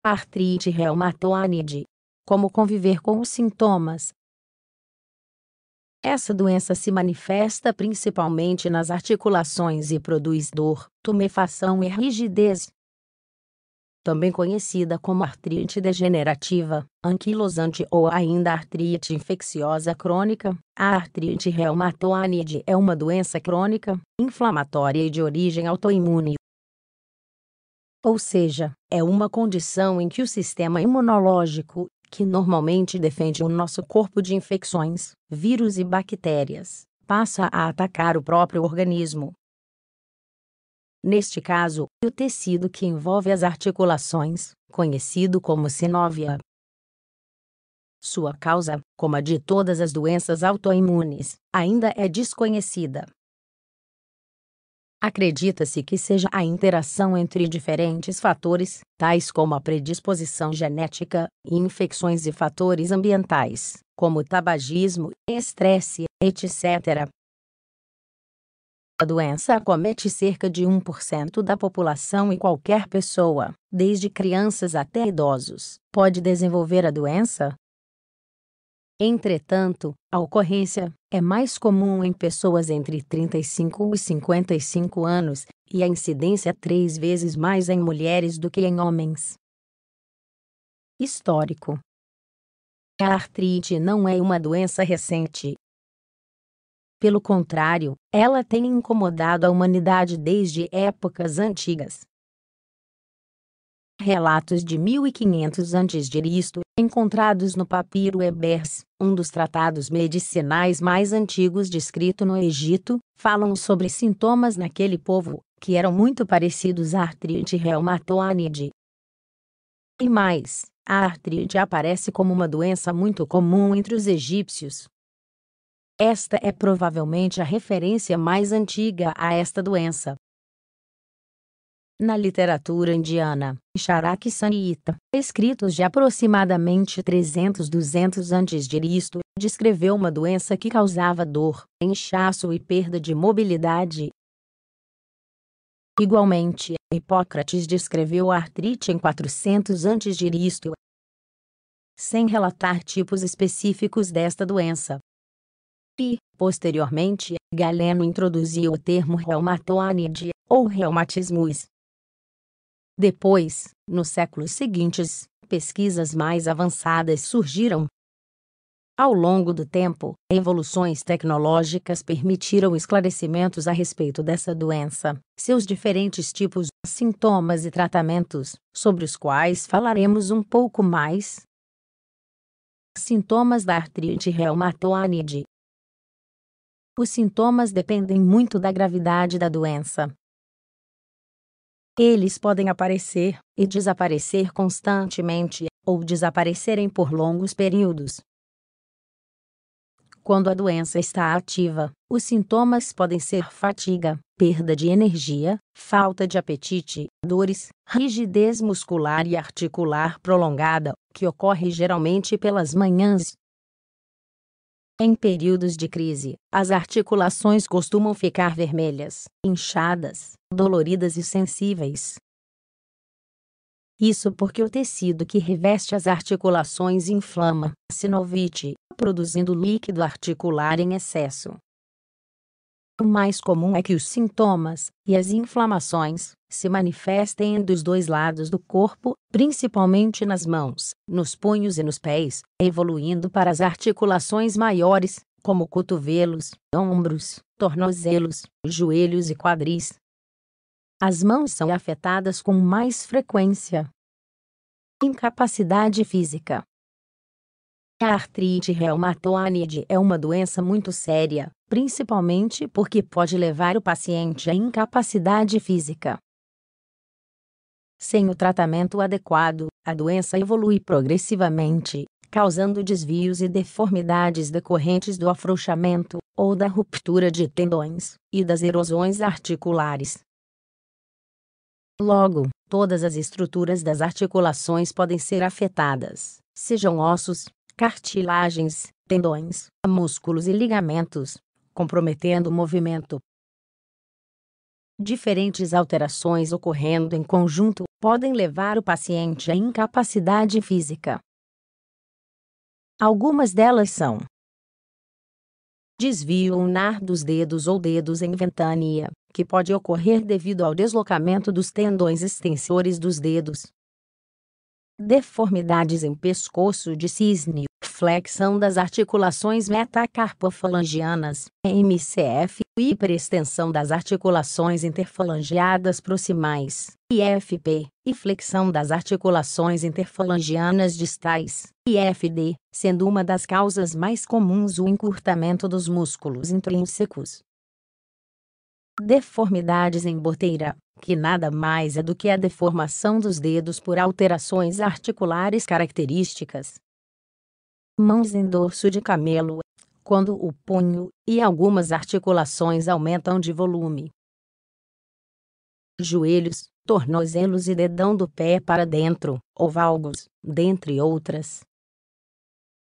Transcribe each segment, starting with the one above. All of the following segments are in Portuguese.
Artrite reumatoide. Como conviver com os sintomas? Essa doença se manifesta principalmente nas articulações e produz dor, tumefação e rigidez. Também conhecida como artrite degenerativa, anquilosante ou ainda artrite infecciosa crônica, a artrite reumatoide é uma doença crônica, inflamatória e de origem autoimune. Ou seja, é uma condição em que o sistema imunológico, que normalmente defende o nosso corpo de infecções, vírus e bactérias, passa a atacar o próprio organismo. Neste caso, o tecido que envolve as articulações, conhecido como sinovia. Sua causa, como a de todas as doenças autoimunes, ainda é desconhecida. Acredita-se que seja a interação entre diferentes fatores, tais como a predisposição genética, infecções e fatores ambientais, como tabagismo, estresse, etc. A doença acomete cerca de 1% da população e qualquer pessoa, desde crianças até idosos, pode desenvolver a doença. Entretanto, a ocorrência é mais comum em pessoas entre 35 e 55 anos, e a incidência 3 vezes mais em mulheres do que em homens. Histórico. A artrite não é uma doença recente. Pelo contrário, ela tem incomodado a humanidade desde épocas antigas. Relatos de 1500 a.C., encontrados no papiro Ebers, um dos tratados medicinais mais antigos descrito no Egito, falam sobre sintomas naquele povo, que eram muito parecidos à artrite reumatoide. E mais, a artrite aparece como uma doença muito comum entre os egípcios. Esta é provavelmente a referência mais antiga a esta doença. Na literatura indiana, Charaka Samhita, escritos de aproximadamente 300-200 a.C., descreveu uma doença que causava dor, inchaço e perda de mobilidade. Igualmente, Hipócrates descreveu a artrite em 400 a.C., sem relatar tipos específicos desta doença. E, posteriormente, Galeno introduziu o termo reumatoide, ou reumatismus. Depois, nos séculos seguintes, pesquisas mais avançadas surgiram. Ao longo do tempo, evoluções tecnológicas permitiram esclarecimentos a respeito dessa doença, seus diferentes tipos, sintomas e tratamentos, sobre os quais falaremos um pouco mais. Sintomas da artrite reumatoide. Os sintomas dependem muito da gravidade da doença. Eles podem aparecer e desaparecer constantemente, ou desaparecerem por longos períodos. Quando a doença está ativa, os sintomas podem ser fadiga, perda de energia, falta de apetite, dores, rigidez muscular e articular prolongada, que ocorre geralmente pelas manhãs. Em períodos de crise, as articulações costumam ficar vermelhas, inchadas, doloridas e sensíveis. Isso porque o tecido que reveste as articulações inflama, sinovite, produzindo líquido articular em excesso. O mais comum é que os sintomas e as inflamações se manifestem dos dois lados do corpo, principalmente nas mãos, nos punhos e nos pés, evoluindo para as articulações maiores, como cotovelos, ombros, tornozelos, joelhos e quadris. As mãos são afetadas com mais frequência. Incapacidade física. A artrite reumatoide é uma doença muito séria, principalmente porque pode levar o paciente à incapacidade física. Sem o tratamento adequado, a doença evolui progressivamente, causando desvios e deformidades decorrentes do afrouxamento, ou da ruptura de tendões, e das erosões articulares. Logo, todas as estruturas das articulações podem ser afetadas, sejam ossos, cartilagens, tendões, músculos e ligamentos, comprometendo o movimento. Diferentes alterações ocorrendo em conjunto podem levar o paciente à incapacidade física. Algumas delas são: desvio ulnar dos dedos ou dedos em ventania, que pode ocorrer devido ao deslocamento dos tendões extensores dos dedos. Deformidades em pescoço de cisne, flexão das articulações metacarpofalangianas, MCF, hiperextensão das articulações interfalangeadas proximais, IFP, e flexão das articulações interfalangianas distais, IFD, sendo uma das causas mais comuns o encurtamento dos músculos intrínsecos. Deformidades em boteira, que nada mais é do que a deformação dos dedos por alterações articulares características. Mãos em dorso de camelo, quando o punho e algumas articulações aumentam de volume. Joelhos, tornozelos e dedão do pé para dentro, ou valgos, dentre outras.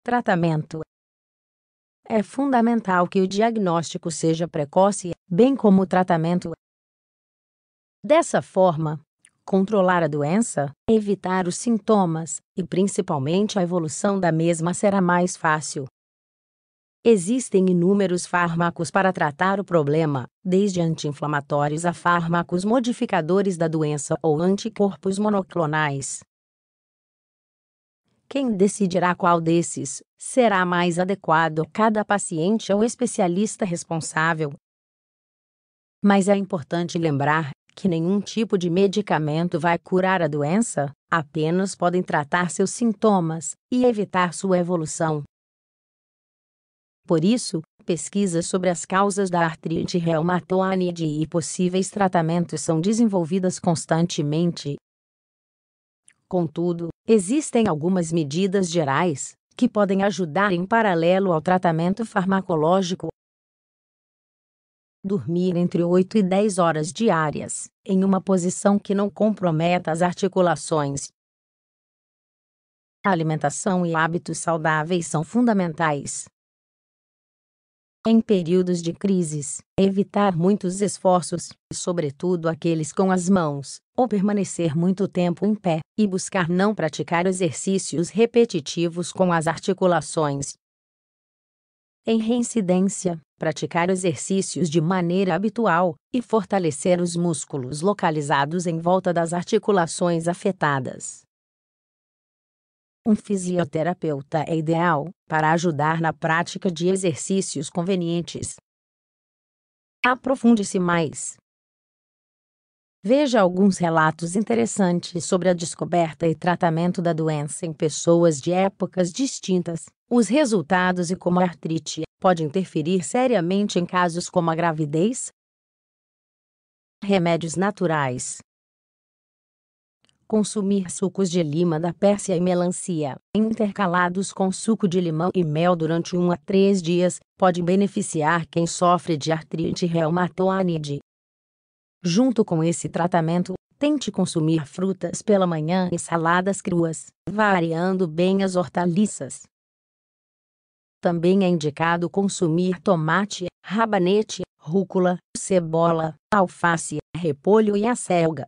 Tratamento: é fundamental que o diagnóstico seja precoce, bem como o tratamento. Dessa forma, controlar a doença, evitar os sintomas, e principalmente a evolução da mesma será mais fácil. Existem inúmeros fármacos para tratar o problema, desde anti-inflamatórios a fármacos modificadores da doença ou anticorpos monoclonais. Quem decidirá qual desses será mais adequado a cada paciente ou especialista responsável. Mas é importante lembrar que nenhum tipo de medicamento vai curar a doença, apenas podem tratar seus sintomas e evitar sua evolução. Por isso, pesquisas sobre as causas da artrite reumatoide e possíveis tratamentos são desenvolvidas constantemente. Contudo, existem algumas medidas gerais que podem ajudar em paralelo ao tratamento farmacológico. Dormir entre 8 e 10 horas diárias, em uma posição que não comprometa as articulações. A alimentação e hábitos saudáveis são fundamentais. Em períodos de crises, evitar muitos esforços, sobretudo aqueles com as mãos, ou permanecer muito tempo em pé, e buscar não praticar exercícios repetitivos com as articulações. Em reincidência, praticar exercícios de maneira habitual e fortalecer os músculos localizados em volta das articulações afetadas. Um fisioterapeuta é ideal para ajudar na prática de exercícios convenientes. Aprofunde-se mais. Veja alguns relatos interessantes sobre a descoberta e tratamento da doença em pessoas de épocas distintas, os resultados e como a artrite pode interferir seriamente em casos como a gravidez. Remédios naturais. Consumir sucos de lima da Pérsia e melancia, intercalados com suco de limão e mel durante 1 a 3 dias, pode beneficiar quem sofre de artrite reumatoide. Junto com esse tratamento, tente consumir frutas pela manhã e saladas cruas, variando bem as hortaliças. Também é indicado consumir tomate, rabanete, rúcula, cebola, alface, repolho e acelga.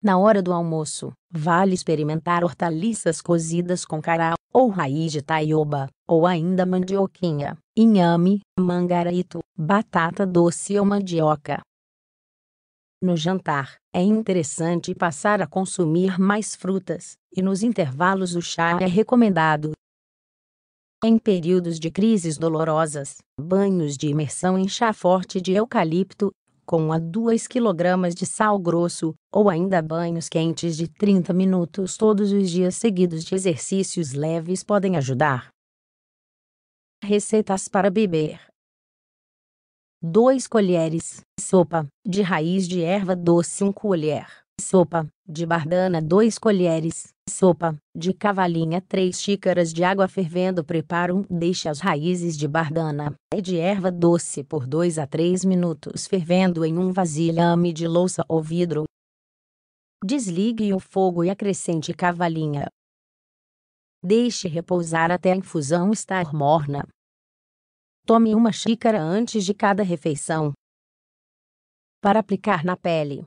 Na hora do almoço, vale experimentar hortaliças cozidas com cará, ou raiz de taioba, ou ainda mandioquinha, inhame, mangarito, batata doce ou mandioca. No jantar, é interessante passar a consumir mais frutas, e nos intervalos o chá é recomendado. Em períodos de crises dolorosas, banhos de imersão em chá forte de eucalipto, com 1 a 2 kg de sal grosso, ou ainda banhos quentes de 30 minutos todos os dias seguidos de exercícios leves podem ajudar. Receitas para beber: 2 colheres sopa de raiz de erva doce, 1 colher sopa de bardana, 2 colheres sopa de cavalinha, 3 xícaras de água fervendo. Preparo: deixe as raízes de bardana e de erva doce por 2 a 3 minutos fervendo em um vasilhame de louça ou vidro. Desligue o fogo e acrescente cavalinha. Deixe repousar até a infusão estar morna. Tome 1 xícara antes de cada refeição. Para aplicar na pele: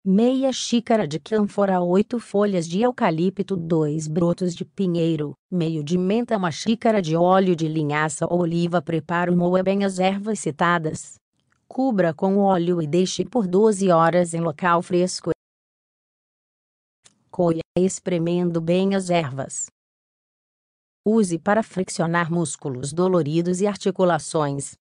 meia xícara de cânfora, 8 folhas de eucalipto, 2 brotos de pinheiro, meio de menta, 1 xícara de óleo de linhaça ou oliva. Prepare e moa bem as ervas citadas. Cubra com óleo e deixe por 12 horas em local fresco. Coe espremendo bem as ervas. Use para friccionar músculos doloridos e articulações.